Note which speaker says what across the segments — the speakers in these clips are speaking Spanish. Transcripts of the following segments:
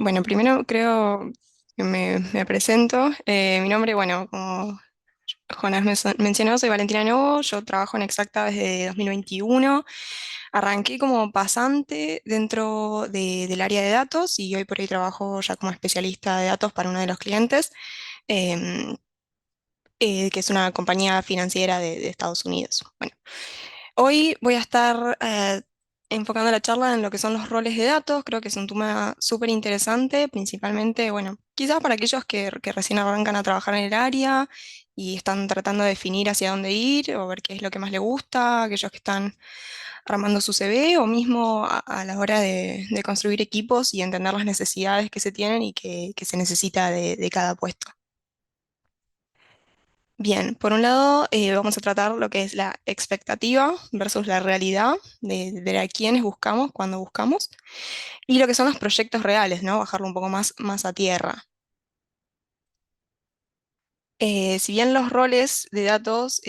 Speaker 1: Bueno, primero creo que me presento. Mi nombre, bueno, como Jonas mencionó, soy Valentina Novo, yo trabajo en Exacta desde 2021. Arranqué como pasante dentro del área de datos y hoy por hoy trabajo ya como especialista de datos para uno de los clientes, em, que es una compañía financiera de Estados Unidos. Bueno, hoy voy a estar enfocando la charla en lo que son los roles de datos. Creo que es un tema súper interesante, principalmente, bueno, quizás para aquellos que recién arrancan a trabajar en el área y están tratando de definir hacia dónde ir o ver qué es lo que más les gusta, aquellos que están armando su CV o mismo a la hora de construir equipos y entender las necesidades que se tienen y que se necesita de cada puesto. Bien, por un lado vamos a tratar lo que es la expectativa versus la realidad de a quiénes buscamos cuando buscamos y lo que son los proyectos reales, ¿no? Bajarlo un poco más a tierra. Si bien los roles de datos,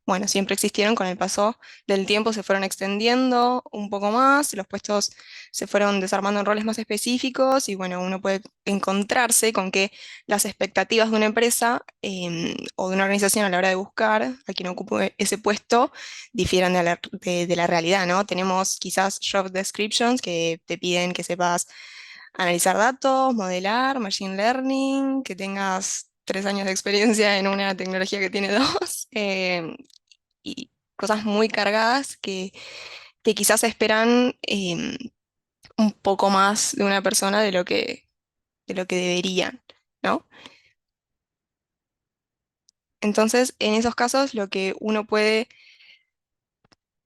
Speaker 1: bueno, siempre existieron, con el paso del tiempo se fueron extendiendo un poco más, los puestos se fueron desarmando en roles más específicos y bueno, uno puede encontrarse con que las expectativas de una empresa o de una organización a la hora de buscar a quien ocupe ese puesto difieran de la realidad, ¿no? Tenemos quizás job descriptions que te piden que sepas analizar datos, modelar, machine learning, que tengas 3 años de experiencia en una tecnología que tiene dos, y cosas muy cargadas que quizás esperan un poco más de una persona de lo que deberían, ¿no? Entonces, en esos casos, lo que uno puede,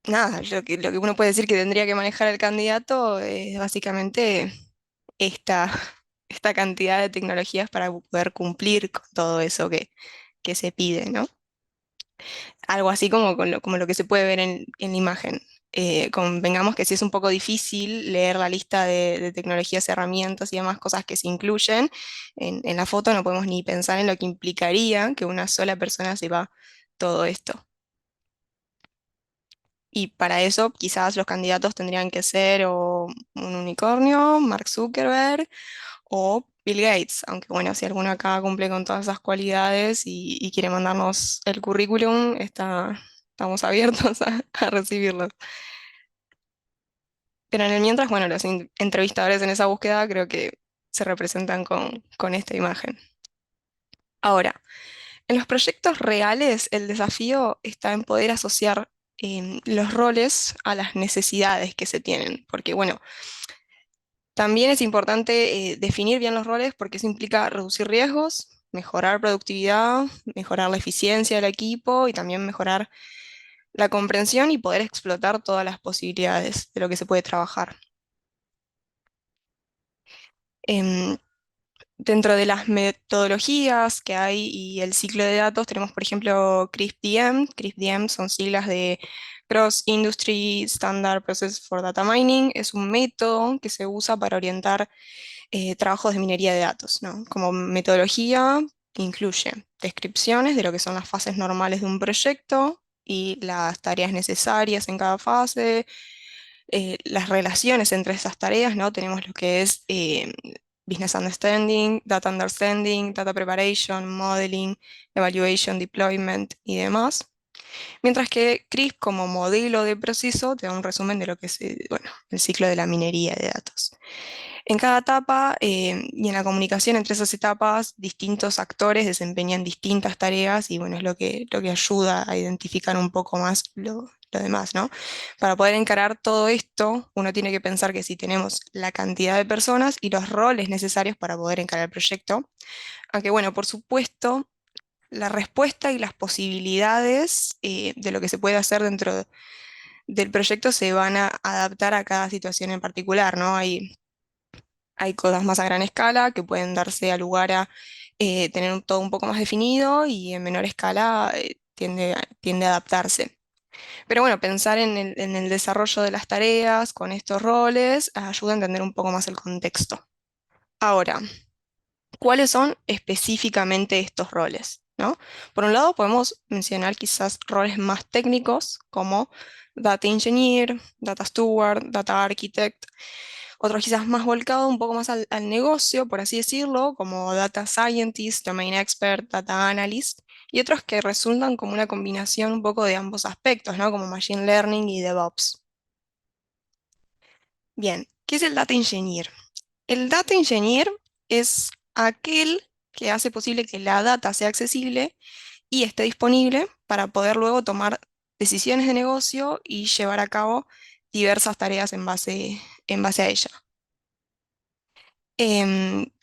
Speaker 1: nada, lo que uno puede decir que tendría que manejar el candidato es básicamente esta, esta cantidad de tecnologías para poder cumplir con todo eso que se pide, ¿no? Algo así como lo que se puede ver en la imagen. Convengamos que sí es un poco difícil leer la lista de tecnologías, herramientas y demás cosas que se incluyen en la foto, no podemos ni pensar en lo que implicaría que una sola persona sepa todo esto. Y para eso quizás los candidatos tendrían que ser o un unicornio, Mark Zuckerberg, o Bill Gates, aunque bueno, si alguno acá cumple con todas esas cualidades y quiere mandarnos el currículum, estamos abiertos a recibirlo. Pero en el mientras, bueno, los entrevistadores en esa búsqueda creo que se representan con esta imagen. Ahora, en los proyectos reales, el desafío está en poder asociar los roles a las necesidades que se tienen, porque bueno, también es importante definir bien los roles porque eso implica reducir riesgos, mejorar productividad, mejorar la eficiencia del equipo y también mejorar la comprensión y poder explotar todas las posibilidades de lo que se puede trabajar. Em, Dentro de las metodologías que hay y el ciclo de datos tenemos, por ejemplo, CRISP-DM. CRISP-DM son siglas de Cross Industry Standard Process for Data Mining. Es un método que se usa para orientar trabajos de minería de datos, ¿no? Como metodología incluye descripciones de lo que son las fases normales de un proyecto y las tareas necesarias en cada fase, las relaciones entre esas tareas, ¿no? Tenemos lo que es Business Understanding, Data Preparation, Modeling, Evaluation, Deployment y demás. Mientras que CRISP como modelo de proceso te da un resumen de lo que es bueno, el ciclo de la minería de datos. En cada etapa y en la comunicación entre esas etapas, distintos actores desempeñan distintas tareas y bueno, es lo que ayuda a identificar un poco más lo demás, ¿no? Para poder encarar todo esto, uno tiene que pensar que si tenemos la cantidad de personas y los roles necesarios para poder encarar el proyecto, aunque bueno, por supuesto, la respuesta y las posibilidades de lo que se puede hacer dentro del proyecto se van a adaptar a cada situación en particular, ¿no? Hay cosas más a gran escala que pueden darse a lugar a tener todo un poco más definido y en menor escala tiende a adaptarse. Pero bueno, pensar en el desarrollo de las tareas con estos roles ayuda a entender un poco más el contexto. Ahora, ¿cuáles son específicamente estos roles? ¿No? Por un lado, podemos mencionar quizás roles más técnicos como Data Engineer, Data Steward, Data Architect, Otros quizás más volcados un poco más al negocio, por así decirlo, como data scientist, domain expert, data analyst, y otros que resultan como una combinación un poco de ambos aspectos, ¿no? Como machine learning y DevOps. Bien, ¿qué es el data engineer? El data engineer es aquel que hace posible que la data sea accesible y esté disponible para poder luego tomar decisiones de negocio y llevar a cabo diversas tareas en base a ella.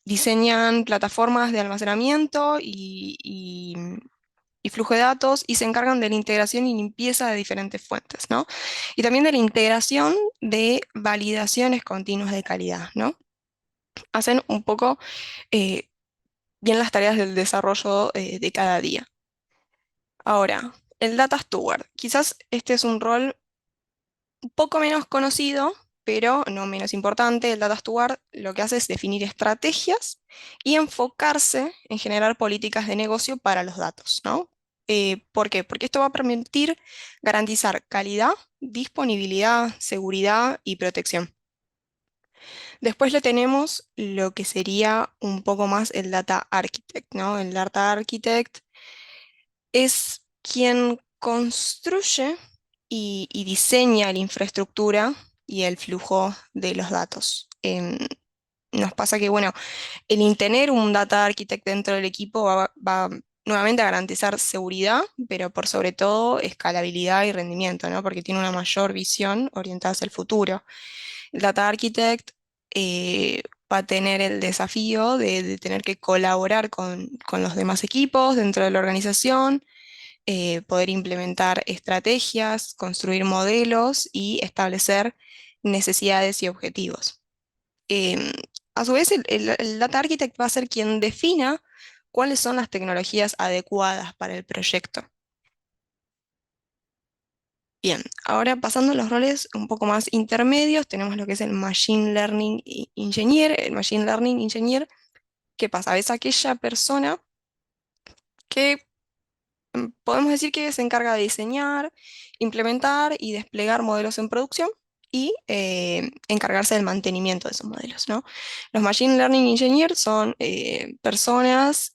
Speaker 1: Diseñan plataformas de almacenamiento y flujo de datos y se encargan de la integración y limpieza de diferentes fuentes, ¿no? Y también de la integración de validaciones continuas de calidad, ¿no? Hacen un poco eh, bien las tareas del desarrollo de cada día. Ahora, el Data Steward. Quizás este es un rol un poco menos conocido, pero no menos importante. El Data Steward lo que hace es definir estrategias y enfocarse en generar políticas de negocio para los datos, ¿no? ¿Por qué? Porque esto va a permitir garantizar calidad, disponibilidad, seguridad y protección. Después le tenemos lo que sería un poco más el Data Architect, ¿no? El Data Architect es quien construye y diseña la infraestructura y el flujo de los datos. Nos pasa que, bueno, el tener un data architect dentro del equipo va nuevamente a garantizar seguridad, pero por sobre todo escalabilidad y rendimiento, ¿no? Porque tiene una mayor visión orientada hacia el futuro. El data architect va a tener el desafío de tener que colaborar con los demás equipos dentro de la organización, poder implementar estrategias, construir modelos y establecer necesidades y objetivos. Em, a su vez, el Data Architect va a ser quien defina cuáles son las tecnologías adecuadas para el proyecto. Bien, ahora pasando a los roles un poco más intermedios, tenemos lo que es el Machine Learning Engineer. El Machine Learning Engineer, ¿qué pasa? Es aquella persona que podemos decir que se encarga de diseñar, implementar y desplegar modelos en producción y encargarse del mantenimiento de esos modelos, ¿no? Los Machine Learning Engineers son personas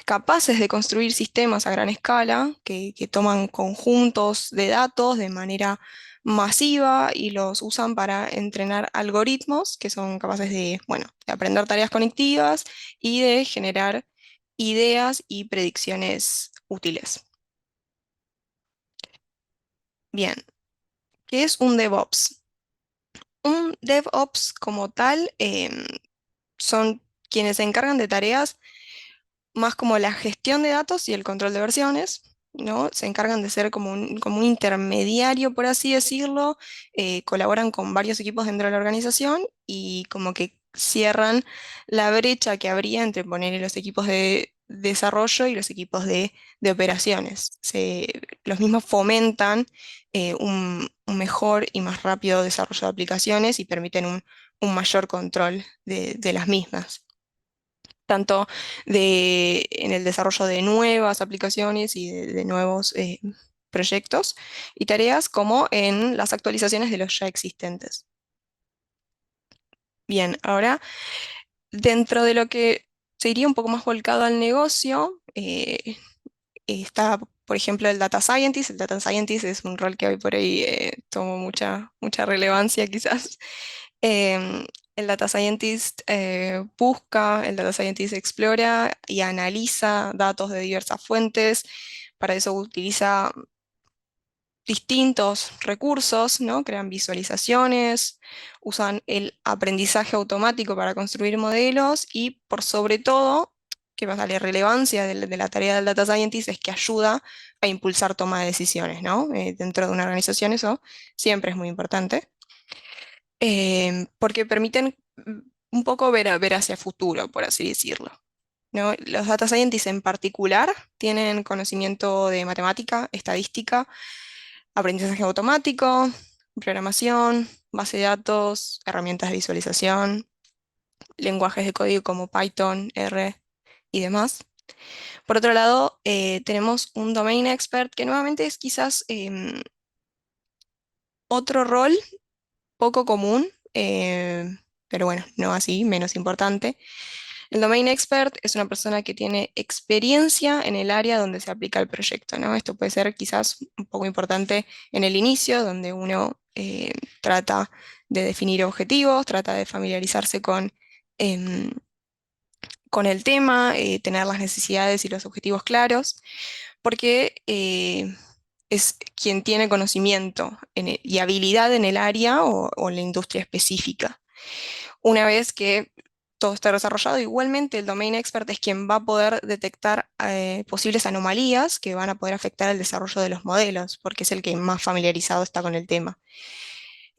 Speaker 1: capaces de construir sistemas a gran escala que toman conjuntos de datos de manera masiva y los usan para entrenar algoritmos que son capaces de, bueno, de aprender tareas conectivas y de generar ideas y predicciones útiles. Bien, ¿qué es un DevOps? Un DevOps como tal son quienes se encargan de tareas más como la gestión de datos y el control de versiones, ¿no? Se encargan de ser como un intermediario, por así decirlo, colaboran con varios equipos dentro de la organización y como que cierran la brecha que habría entre poner los equipos de desarrollo y los equipos de operaciones. Los mismos fomentan un mejor y más rápido desarrollo de aplicaciones y permiten un mayor control de las mismas tanto en el desarrollo de nuevas aplicaciones y de nuevos proyectos y tareas, como en las actualizaciones de los ya existentes. Bien, ahora dentro de lo que se iría un poco más volcado al negocio, está, por ejemplo, el Data Scientist. El Data Scientist es un rol que hoy por hoy toma mucha relevancia quizás. Em, el Data Scientist busca, el Data Scientist explora y analiza datos de diversas fuentes. Para eso utiliza distintos recursos, ¿no? Crean visualizaciones, usan el aprendizaje automático para construir modelos y por sobre todo, que pasa, la relevancia de la tarea del data scientist es que ayuda a impulsar toma de decisiones, ¿no? Dentro de una organización eso siempre es muy importante, porque permiten un poco ver hacia futuro, por así decirlo. ¿No? Los data scientists en particular tienen conocimiento de matemática, estadística, aprendizaje automático, programación, base de datos, herramientas de visualización, lenguajes de código como Python, R y demás. Por otro lado, tenemos un domain expert que nuevamente es quizás otro rol poco común. eh, pero bueno, no así, menos importante. El domain expert es una persona que tiene experiencia en el área donde se aplica el proyecto, ¿no? Esto puede ser quizás un poco importante en el inicio, donde uno trata de definir objetivos, trata de familiarizarse em, con el tema, tener las necesidades y los objetivos claros, porque es quien tiene conocimiento y habilidad en el área o en la industria específica. Una vez que todo está desarrollado, igualmente el domain expert es quien va a poder detectar posibles anomalías que van a poder afectar el desarrollo de los modelos, porque es el que más familiarizado está con el tema.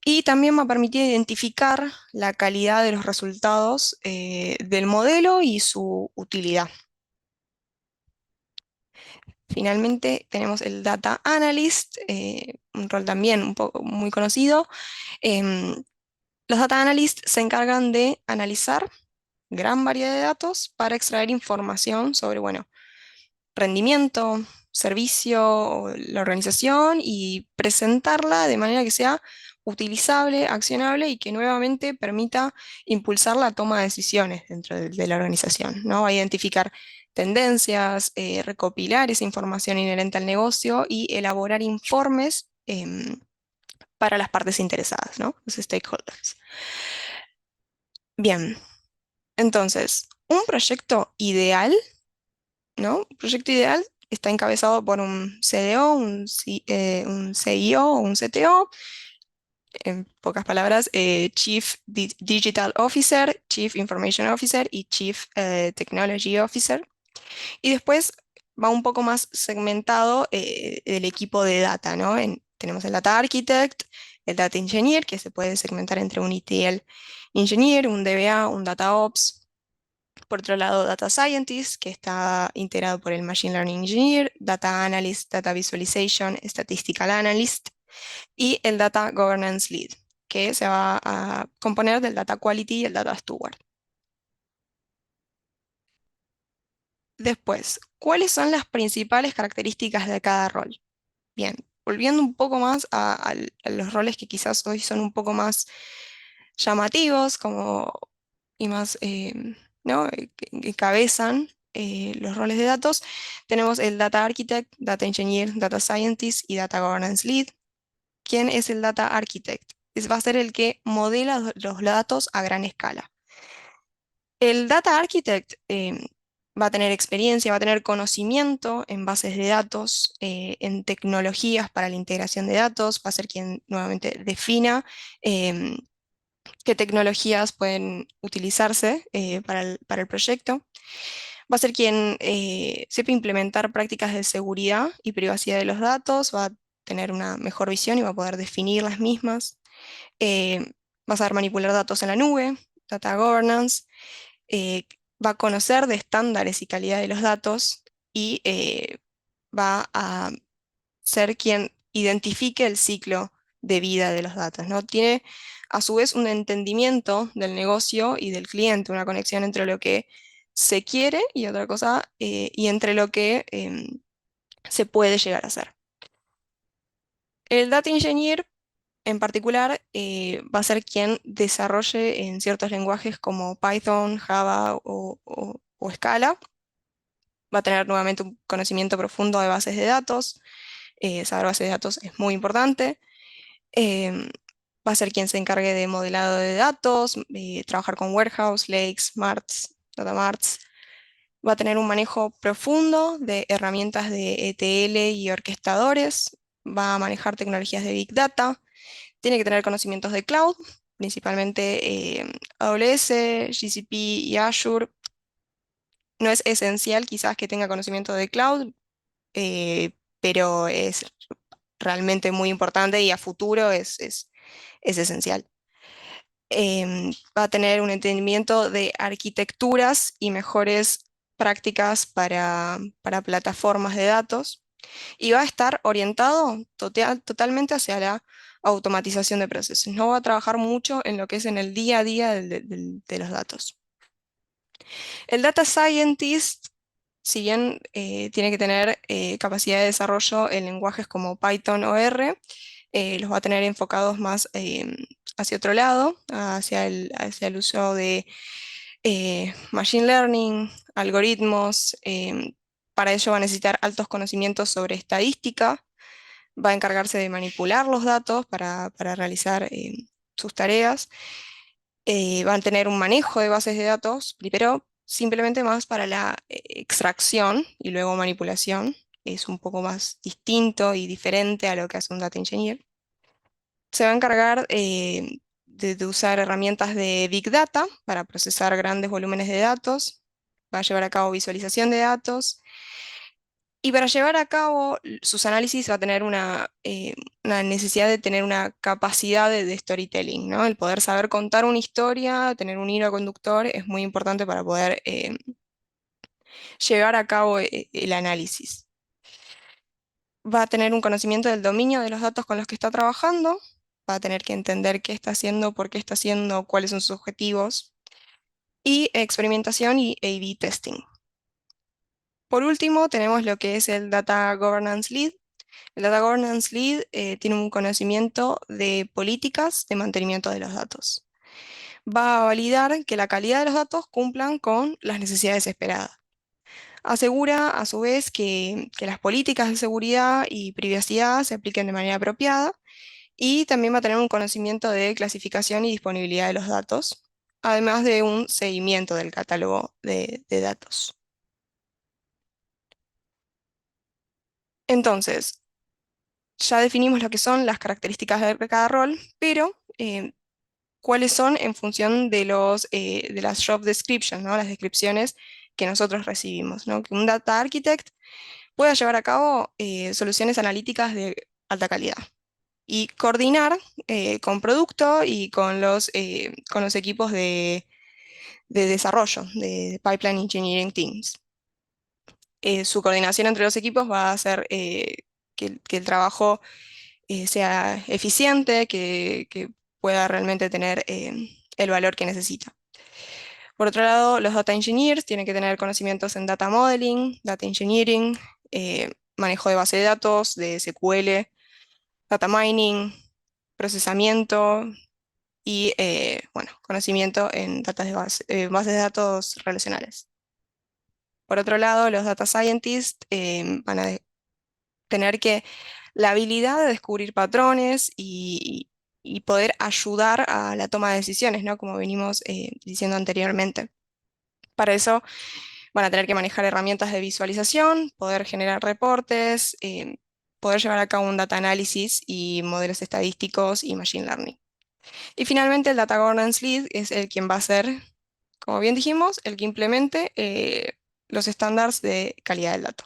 Speaker 1: Y también va a permitir identificar la calidad de los resultados del modelo y su utilidad. Finalmente tenemos el Data Analyst, un rol también un poco muy conocido. Em, los Data Analysts se encargan de analizar gran variedad de datos para extraer información sobre, bueno, rendimiento, servicio, o la organización y presentarla de manera que sea utilizable, accionable y que nuevamente permita impulsar la toma de decisiones dentro de la organización, ¿no? Va a identificar tendencias, recopilar esa información inherente al negocio y elaborar informes para las partes interesadas, ¿no? Los stakeholders. Bien, entonces, un proyecto ideal, ¿no? Un proyecto ideal está encabezado por un CDO, un CIO o un CTO, en pocas palabras, Chief Digital Officer, Chief Information Officer y Chief Technology Officer. Y después va un poco más segmentado el equipo de data, ¿no? Tenemos el Data Architect, el Data Engineer, que se puede segmentar entre un ETL Engineer, un DBA, un Data Ops. Por otro lado, Data Scientist, que está integrado por el Machine Learning Engineer, Data Analyst, Data Visualization, Statistical Analyst y el Data Governance Lead, que se va a componer del Data Quality y el Data Steward. Después, ¿cuáles son las principales características de cada rol? Bien, volviendo un poco más a los roles que quizás hoy son un poco más llamativos y más, ¿no? que encabezan los roles de datos, tenemos el Data Architect, Data Engineer, Data Scientist y Data Governance Lead. ¿Quién es el Data Architect? Va a ser el que modela los datos a gran escala. El Data Architect va a tener experiencia, va a tener conocimiento en bases de datos, en tecnologías para la integración de datos, va a ser quien nuevamente defina em, qué tecnologías pueden utilizarse para el proyecto. Va a ser quien sepa implementar prácticas de seguridad y privacidad de los datos, va a tener una mejor visión y va a poder definir las mismas. Va a saber manipular datos en la nube, data governance, eh, va a conocer de estándares y calidad de los datos y va a ser quien identifique el ciclo de vida de los datos, ¿no? Tiene a su vez un entendimiento del negocio y del cliente, una conexión entre lo que se quiere y otra cosa, y entre lo que se puede llegar a hacer. El Data Engineer en particular va a ser quien desarrolle en ciertos lenguajes como Python, Java o Scala. Va a tener nuevamente un conocimiento profundo de bases de datos. Saber bases de datos es muy importante. Em, Va a ser quien se encargue de modelado de datos, trabajar con warehouse, lakes, marts, data marts. Va a tener un manejo profundo de herramientas de ETL y orquestadores. Va a manejar tecnologías de Big Data. Tiene que tener conocimientos de cloud, principalmente AWS, GCP y Azure. No es esencial quizás que tenga conocimiento de cloud, pero es realmente muy importante y a futuro es esencial. Va a tener un entendimiento de arquitecturas y mejores prácticas para plataformas de datos y va a estar orientado totalmente hacia la automatización de procesos. No va a trabajar mucho en lo que es en el día a día de los datos. El Data Scientist, si bien tiene que tener capacidad de desarrollo en lenguajes como Python o R, los va a tener enfocados más hacia otro lado, hacia el uso de machine learning, algoritmos. Para ello va a necesitar altos conocimientos sobre estadística, va a encargarse de manipular los datos para realizar sus tareas. Van a tener un manejo de bases de datos, primero simplemente más para la extracción y luego manipulación. Es un poco más distinto y diferente a lo que hace un data engineer. Se va a encargar de usar herramientas de Big Data para procesar grandes volúmenes de datos. Va a llevar a cabo visualización de datos. Y para llevar a cabo sus análisis va a tener una necesidad de tener una capacidad de storytelling, ¿no? El poder saber contar una historia, tener un hilo conductor, es muy importante para poder llevar a cabo el análisis. Va a tener un conocimiento del dominio de los datos con los que está trabajando, va a tener que entender qué está haciendo, por qué está haciendo, cuáles son sus objetivos, y experimentación y A/B testing. Por último, tenemos lo que es el Data Governance Lead. El Data Governance Lead tiene un conocimiento de políticas de mantenimiento de los datos. Va a validar que la calidad de los datos cumplan con las necesidades esperadas. Asegura, a su vez, que las políticas de seguridad y privacidad se apliquen de manera apropiada y también va a tener un conocimiento de clasificación y disponibilidad de los datos, además de un seguimiento del catálogo de datos. Entonces, ya definimos lo que son las características de cada rol, pero cuáles son en función de las job descriptions, ¿no? Las descripciones que nosotros recibimos, ¿no? Que un data architect pueda llevar a cabo soluciones analíticas de alta calidad y coordinar con producto y con los equipos de desarrollo, de Pipeline Engineering Teams. Su coordinación entre los equipos va a hacer que el trabajo sea eficiente, que pueda realmente tener el valor que necesita. Por otro lado, los data engineers tienen que tener conocimientos en data modeling, data engineering, manejo de base de datos, de SQL, data mining, procesamiento y bueno, conocimiento en bases de datos relacionales. Por otro lado, los data scientists van a tener que la habilidad de descubrir patrones y poder ayudar a la toma de decisiones, ¿no? Como venimos diciendo anteriormente. Para eso van a tener que manejar herramientas de visualización, poder generar reportes, poder llevar a cabo un data análisis y modelos estadísticos y machine learning. Y finalmente el Data Governance Lead es el quien va a ser, como bien dijimos, el que implemente los estándares de calidad del dato,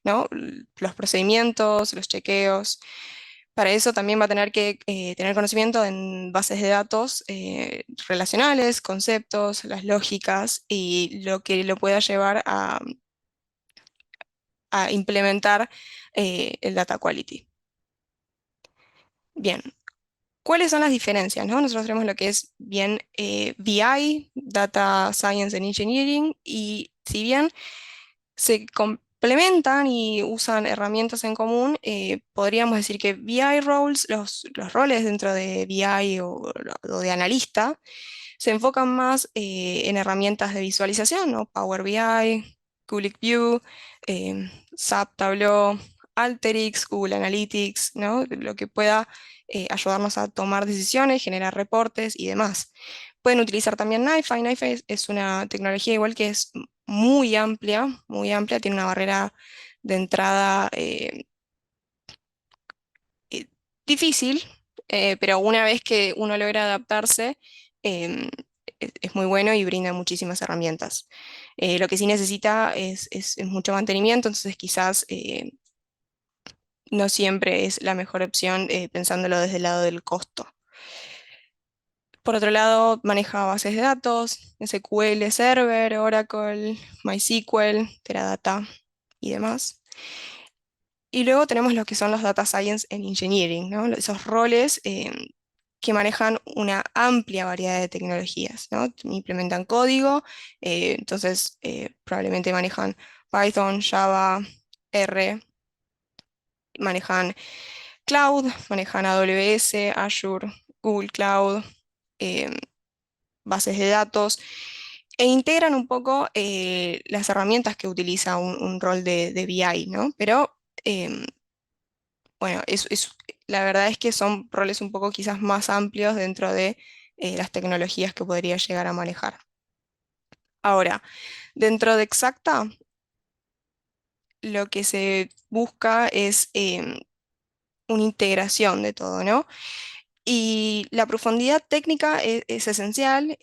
Speaker 1: ¿no? Los procedimientos, los chequeos. Para eso también va a tener que tener conocimiento en bases de datos relacionales, conceptos, las lógicas y lo que lo pueda llevar a implementar el data quality. Bien, ¿cuáles son las diferencias, no? Nosotros tenemos lo que es bien BI, Data Science and Engineering, y si bien se complementan y usan herramientas en común, podríamos decir que BI roles, los roles dentro de BI o de analista, se enfocan más en herramientas de visualización, ¿no? Power BI, Public View, SAP Tableau, Alteryx, Google Analytics, ¿no? Lo que pueda ayudarnos a tomar decisiones, generar reportes y demás. Pueden utilizar también NiFi. NiFi es una tecnología igual que es muy amplia, tiene una barrera de entrada eh, difícil, pero una vez que uno logra adaptarse, em, es muy bueno y brinda muchísimas herramientas. Lo que sí necesita es mucho mantenimiento, entonces quizás no siempre es la mejor opción pensándolo desde el lado del costo. Por otro lado, maneja bases de datos, SQL Server, Oracle, MySQL, Teradata y demás. Y luego tenemos lo que son los Data Science and Engineering, ¿no? Esos roles que manejan una amplia variedad de tecnologías, ¿no? Implementan código, entonces probablemente manejan Python, Java, R, manejan Cloud, manejan AWS, Azure, Google Cloud, em, bases de datos, e integran un poco las herramientas que utiliza un rol de BI, ¿no? Pero em, bueno, la verdad es que son roles un poco quizás más amplios dentro de las tecnologías que podría llegar a manejar. Ahora, dentro de Exacta, lo que se busca es una integración de todo, ¿no? Y la profundidad técnica es esencial.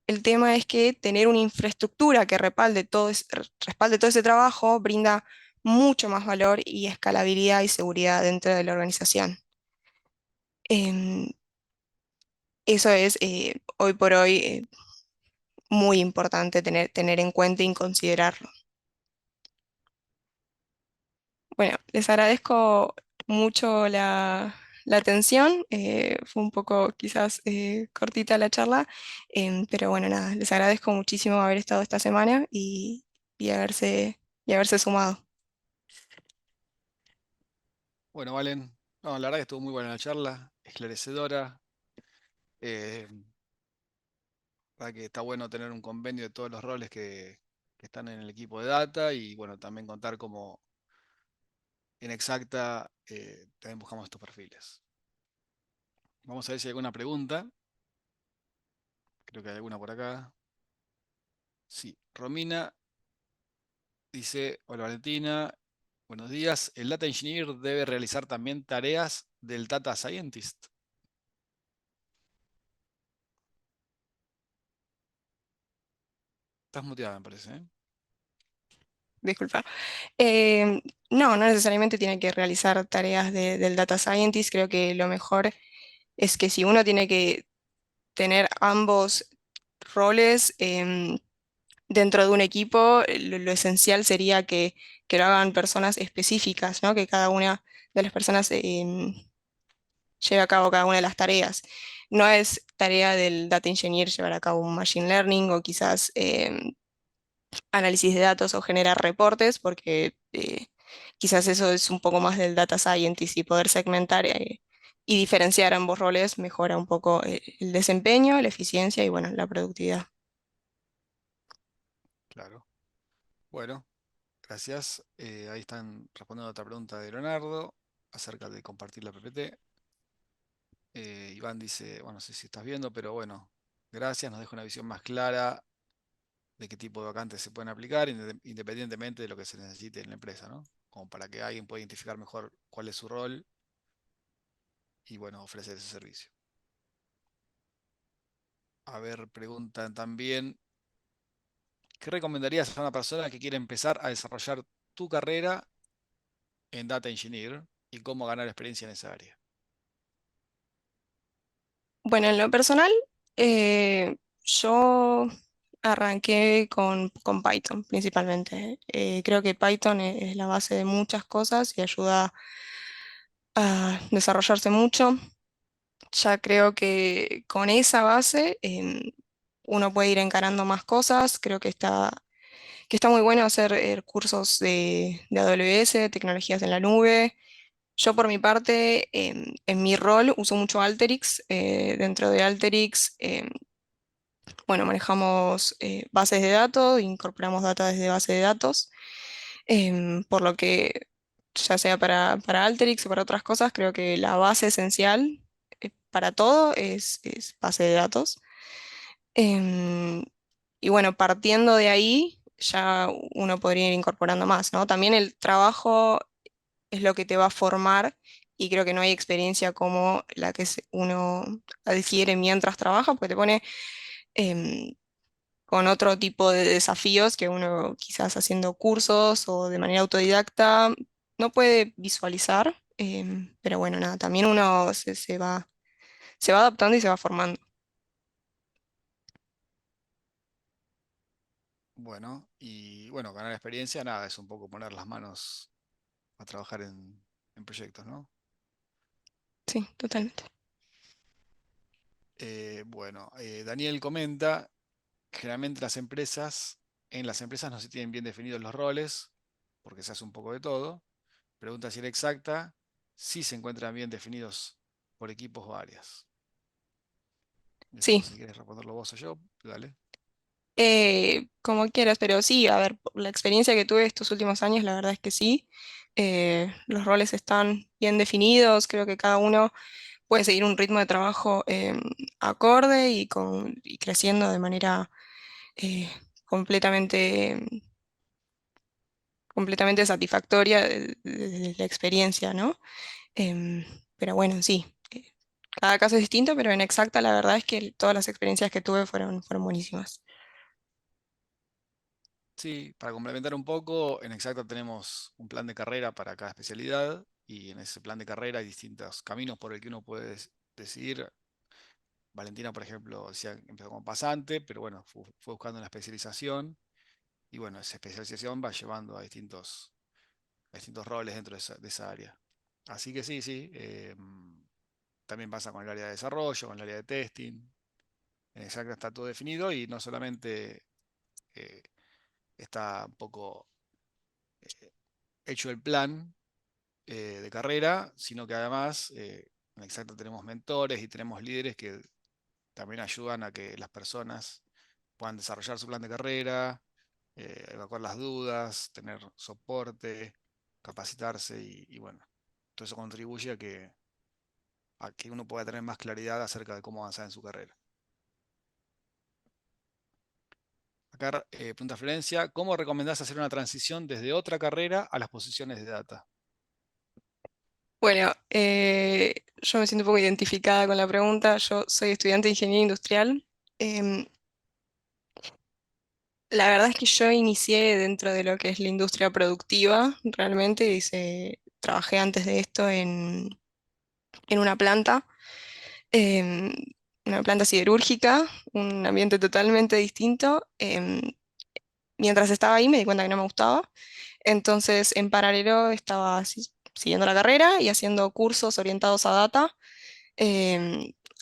Speaker 1: El tema es que tener una infraestructura que respalde todo ese trabajo brinda mucho más valor y escalabilidad y seguridad dentro de la organización. Em, Eso es hoy por hoy muy importante tener en cuenta y considerarlo. Bueno, les agradezco mucho la atención. Fue un poco quizás cortita la charla, pero bueno, nada, les agradezco muchísimo haber estado esta semana y haberse sumado.
Speaker 2: Bueno, Valen, no, la verdad que estuvo muy buena la charla, esclarecedora. Eh, la verdad que está bueno tener un convenio de todos los roles que están en el equipo de data y bueno, también contar cómo en Exacta también buscamos estos perfiles. Vamos a ver si hay alguna pregunta. Creo que hay alguna por acá. Sí, Romina dice, hola Valentina, buenos días. ¿El Data Engineer debe realizar también tareas del Data Scientist? Estás muteada, me parece, ¿eh?
Speaker 1: Disculpa. No, no necesariamente tiene que realizar tareas del data scientist. Creo que lo mejor es que si uno tiene que tener ambos roles, dentro de un equipo, lo esencial sería que lo hagan personas específicas, ¿no? Que cada una de las personas lleve a cabo cada una de las tareas. No es tarea del data engineer llevar a cabo un machine learning o quizás análisis de datos o generar reportes, porque quizás eso es un poco más del data scientist y poder segmentar y diferenciar ambos roles mejora un poco el desempeño, la eficiencia y bueno, la productividad.
Speaker 2: Claro. Bueno, gracias. Ahí están respondiendo a otra pregunta de Leonardo acerca de compartir la PPT. Iván dice, bueno, no sé si estás viendo, pero bueno, gracias. Nos deja una visión más clara de qué tipo de vacantes se pueden aplicar, independientemente de lo que se necesite en la empresa, ¿no? Como para que alguien pueda identificar mejor cuál es su rol y, bueno, ofrecer ese servicio. A ver, preguntan también, ¿qué recomendarías a una persona que quiere empezar a desarrollar tu carrera en Data Engineer y cómo ganar experiencia en esa área?
Speaker 1: Bueno, en lo personal, yo arranqué con Python principalmente. Creo que Python es la base de muchas cosas y ayuda a desarrollarse mucho. Ya creo que con esa base uno puede ir encarando más cosas. Creo que está muy bueno hacer cursos de AWS, tecnologías en la nube. Yo por mi parte, en mi rol, uso mucho Alteryx. Dentro de Alteryx, bueno, manejamos bases de datos, incorporamos data desde base de datos, por lo que ya sea para Alteryx o para otras cosas, creo que la base esencial para todo es base de datos. Em, y bueno, partiendo de ahí, ya uno podría ir incorporando más, ¿no? También el trabajo es lo que te va a formar y creo que no hay experiencia como la que uno adquiere mientras trabaja, porque te pone em, con otro tipo de desafíos que uno quizás haciendo cursos o de manera autodidacta no puede visualizar, pero bueno, nada, también uno se va adaptando y se va formando.
Speaker 2: Bueno, y bueno, ganar experiencia, nada, es un poco poner las manos a trabajar en proyectos, ¿no?
Speaker 1: Sí, totalmente.
Speaker 2: Bueno, Daniel comenta, generalmente en las empresas no se tienen bien definidos los roles, porque se hace un poco de todo. Pregunta si era exacta. sí se encuentran bien definidos por equipos o áreas.
Speaker 1: Sí,
Speaker 2: Después, si quieres responderlo vos o yo, dale.
Speaker 1: como quieras, pero sí, a ver, por la experiencia que tuve estos últimos años, la verdad es que sí. Los roles están bien definidos, creo que cada uno puede seguir un ritmo de trabajo acorde y creciendo de manera eh, completamente, completamente satisfactoria de la experiencia, ¿no? Em, pero bueno, sí, cada caso es distinto, pero en Exacta la verdad es que todas las experiencias que tuve fueron buenísimas.
Speaker 2: Sí, para complementar un poco, en Exacta tenemos un plan de carrera para cada especialidad y en ese plan de carrera hay distintos caminos por el que uno puede decidir. Valentina, por ejemplo, decía, empezó como pasante, pero bueno, fue buscando una especialización y bueno, esa especialización va llevando a distintos roles dentro de esa área. Así que sí, sí, también pasa con el área de desarrollo, con el área de testing. En Exacta está todo definido y no solamente eh, está un poco eh, hecho el plan de carrera, sino que además en Exacta tenemos mentores y tenemos líderes que también ayudan a que las personas puedan desarrollar su plan de carrera, evacuar las dudas, tener soporte, capacitarse y bueno, todo eso contribuye a que uno pueda tener más claridad acerca de cómo avanzar en su carrera. Acá pregunta Florencia, ¿cómo recomendás hacer una transición desde otra carrera a las posiciones de data?
Speaker 1: Bueno, yo me siento un poco identificada con la pregunta. Yo soy estudiante de ingeniería industrial. Em, la verdad es que yo inicié dentro de lo que es la industria productiva, realmente. Trabajé antes de esto en em, una planta siderúrgica, un ambiente totalmente distinto. Mientras estaba ahí me di cuenta que no me gustaba. Entonces, en paralelo estaba siguiendo la carrera y haciendo cursos orientados a data.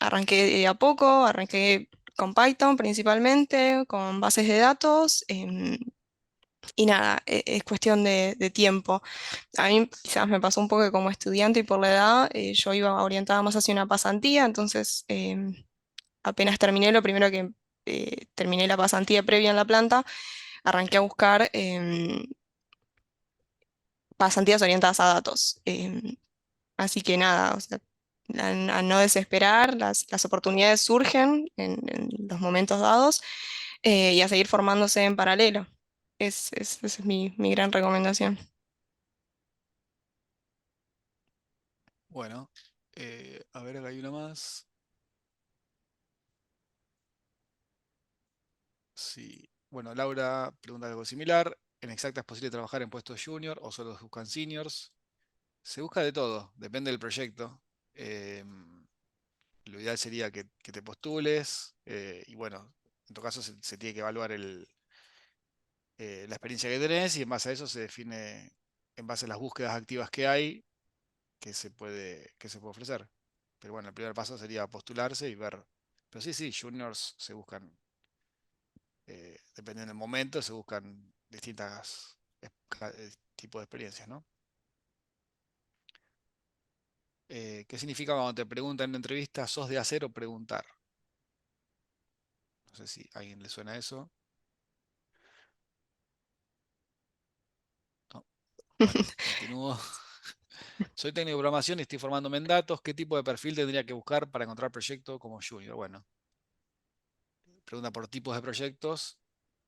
Speaker 1: Arranqué de a poco, arranqué con Python principalmente, con bases de datos, y nada, es cuestión de tiempo. A mí quizás me pasó un poco que como estudiante y por la edad, yo iba orientada más hacia una pasantía, entonces apenas terminé, lo primero que terminé la pasantía previa en la planta, arranqué a buscar pasantías orientadas a datos. Así que nada, o sea, a no desesperar, las oportunidades surgen en los momentos dados, y a seguir formándose en paralelo. Esa es mi gran recomendación.
Speaker 2: Bueno, a ver, acá hay una más. Sí. Bueno, Laura pregunta algo similar. ¿En Exacta es posible trabajar en puestos junior o solo se buscan seniors? Se busca de todo, depende del proyecto. Lo ideal sería que te postules y bueno, en tu caso se tiene que evaluar la experiencia que tenés y en base a eso se define, en base a las búsquedas activas que hay, que se puede ofrecer. Pero bueno, el primer paso sería postularse y ver. Pero sí, sí, juniors se buscan, dependiendo del momento, se buscan distintas tipos de experiencias, ¿no? ¿Qué significa cuando te preguntan en una entrevista, sos de hacer o preguntar? No sé si a alguien le suena eso. No. Bueno, continúo. Soy técnico de programación y estoy formándome en datos. ¿Qué tipo de perfil tendría que buscar para encontrar proyecto como junior? Bueno, pregunta por tipos de proyectos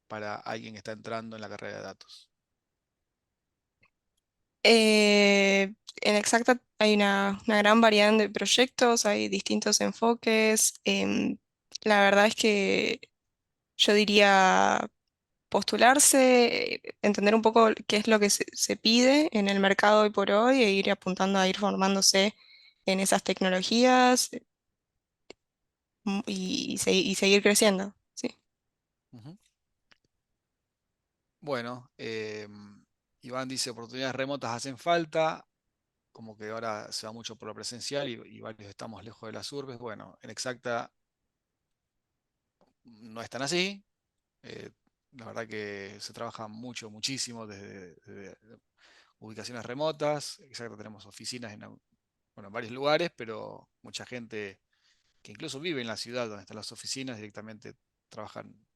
Speaker 2: para alguien que está entrando en la carrera de datos.
Speaker 1: En Exacta hay una gran variedad de proyectos, hay distintos enfoques. La verdad es que yo diría postularse, entender un poco qué es lo que se pide en el mercado hoy por hoy e ir apuntando a ir formándose en esas tecnologías, y seguir creciendo. Sí.
Speaker 2: Ujú. Bueno, Iván dice, oportunidades remotas hacen falta, como que ahora se va mucho por lo presencial y varios estamos lejos de las urbes. Bueno, en Exacta no es tan así. eh, la verdad que se trabaja muchísimo desde ubicaciones remotas. Exacto, tenemos oficinas bueno, en varios lugares, pero mucha gente que incluso vive en la ciudad donde están las oficinas, directamente trabajan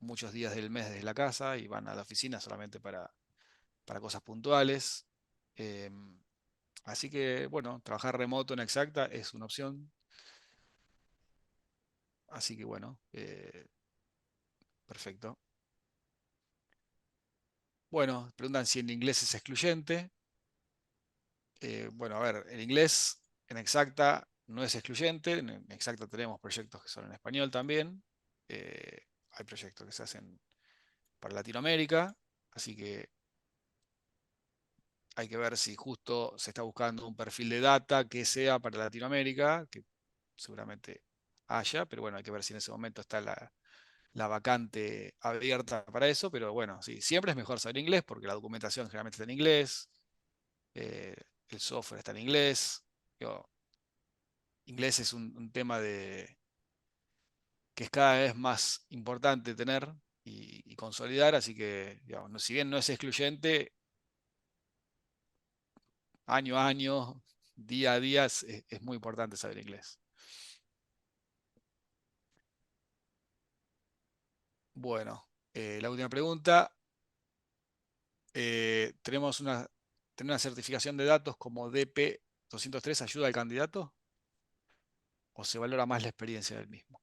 Speaker 2: muchos días del mes desde la casa y van a la oficina solamente para cosas puntuales. Em, Así que, bueno, trabajar remoto en Exacta es una opción. Así que, bueno, perfecto. Bueno, preguntan si en inglés es excluyente. Bueno, a ver, el inglés en Exacta no es excluyente. En Exacta tenemos proyectos que son en español también. Hay proyectos que se hacen para Latinoamérica. Así que hay que ver si justo se está buscando un perfil de data que sea para Latinoamérica, que seguramente haya, pero bueno, hay que ver si en ese momento está la vacante abierta para eso, pero bueno, sí, siempre es mejor saber inglés porque la documentación generalmente está en inglés, eh, el software está en inglés. Digo, inglés es un tema que es cada vez más importante tener y consolidar, así que, digamos, si bien no es excluyente, año a año, día a día, es muy importante saber inglés. Bueno, la última pregunta. Tenemos tener una certificación de datos como DP 203 ayuda al candidato o se valora más la experiencia del mismo,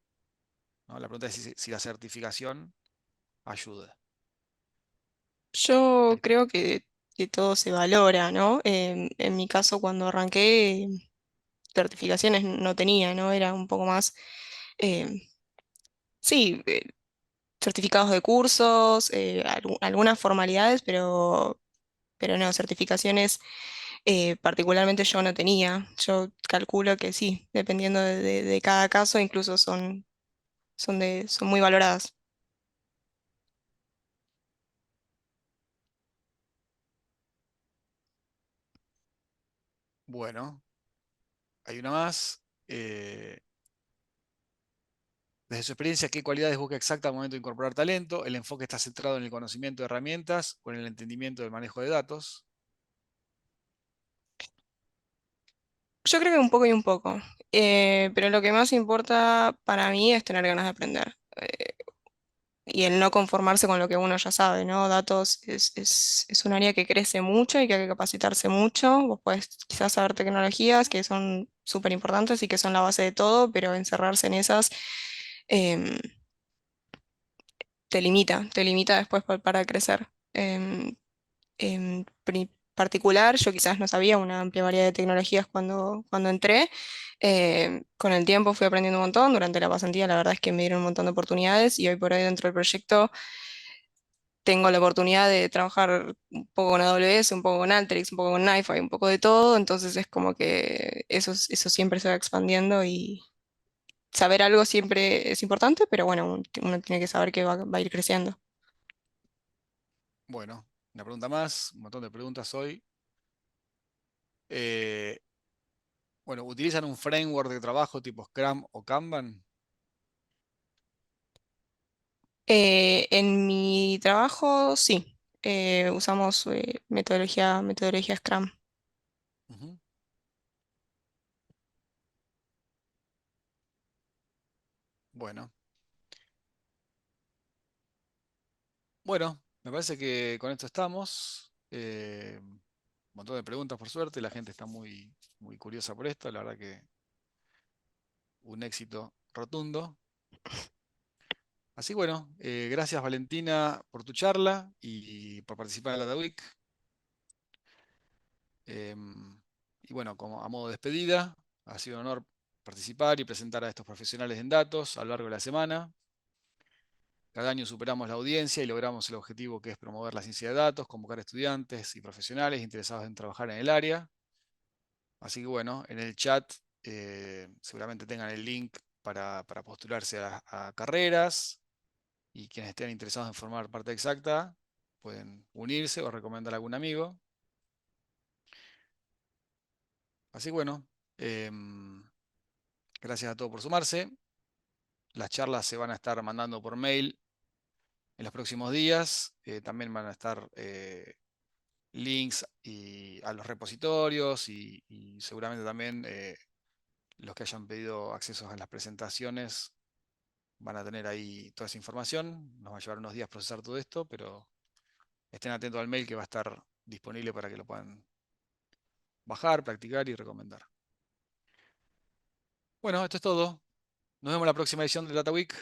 Speaker 2: ¿no? La pregunta es si la certificación ayuda.
Speaker 1: Yo
Speaker 2: Ahí-
Speaker 1: creo que todo se valora, ¿no? En mi caso, cuando arranqué, certificaciones no tenía, ¿no? Era un poco más, eh, sí, certificados de cursos, algunas formalidades, pero no, certificaciones particularmente yo no tenía. Yo calculo que sí, dependiendo de cada caso, incluso son muy valoradas.
Speaker 2: Bueno, hay una más. Desde su experiencia, ¿qué cualidades busca exacta al momento de incorporar talento? ¿El enfoque está centrado en el conocimiento de herramientas o en el entendimiento del manejo de datos?
Speaker 1: Yo creo que un poco y un poco, pero lo que más importa para mí es tener ganas de aprender. Y el no conformarse con lo que uno ya sabe, ¿no? Datos es un área que crece mucho y que hay que capacitarse mucho. Vos podés quizás saber tecnologías que son súper importantes y que son la base de todo, pero encerrarse en esas em, te limita después para crecer. En particular, yo quizás no sabía una amplia variedad de tecnologías cuando entré. Con el tiempo fui aprendiendo un montón. Durante la pasantía, la verdad es que me dieron un montón de oportunidades y hoy por hoy dentro del proyecto tengo la oportunidad de trabajar un poco con AWS, un poco con Alteryx, un poco con NiFi, un poco de todo. Entonces es como que eso siempre se va expandiendo y saber algo siempre es importante, pero bueno, uno tiene que saber que va a ir creciendo.
Speaker 2: Bueno, una pregunta más, un montón de preguntas hoy. Eh, bueno, ¿utilizan un framework de trabajo tipo Scrum o Kanban?
Speaker 1: En mi trabajo, sí, usamos metodología Scrum.
Speaker 2: Ujú. Bueno, bueno, me parece que con esto estamos. Un montón de preguntas por suerte, la gente está muy, muy curiosa por esto, la verdad que un éxito rotundo. Así bueno, gracias Valentina por tu charla y por participar en la The Week. Y bueno, como a modo de despedida, ha sido un honor participar y presentar a estos profesionales en datos a lo largo de la semana. Cada año superamos la audiencia y logramos el objetivo que es promover la ciencia de datos, convocar estudiantes y profesionales interesados en trabajar en el área. Así que bueno, en el chat seguramente tengan el link para postularse a carreras y quienes estén interesados en formar parte exacta pueden unirse o recomendar a algún amigo. Así que bueno, gracias a todos por sumarse. Las charlas se van a estar mandando por mail en los próximos días. También van a estar links a los repositorios y seguramente también los que hayan pedido accesos a las presentaciones van a tener ahí toda esa información. Nos va a llevar unos días procesar todo esto, pero estén atentos al mail que va a estar disponible para que lo puedan bajar, practicar y recomendar. Bueno, esto es todo. Nos vemos en la próxima edición de Data Week.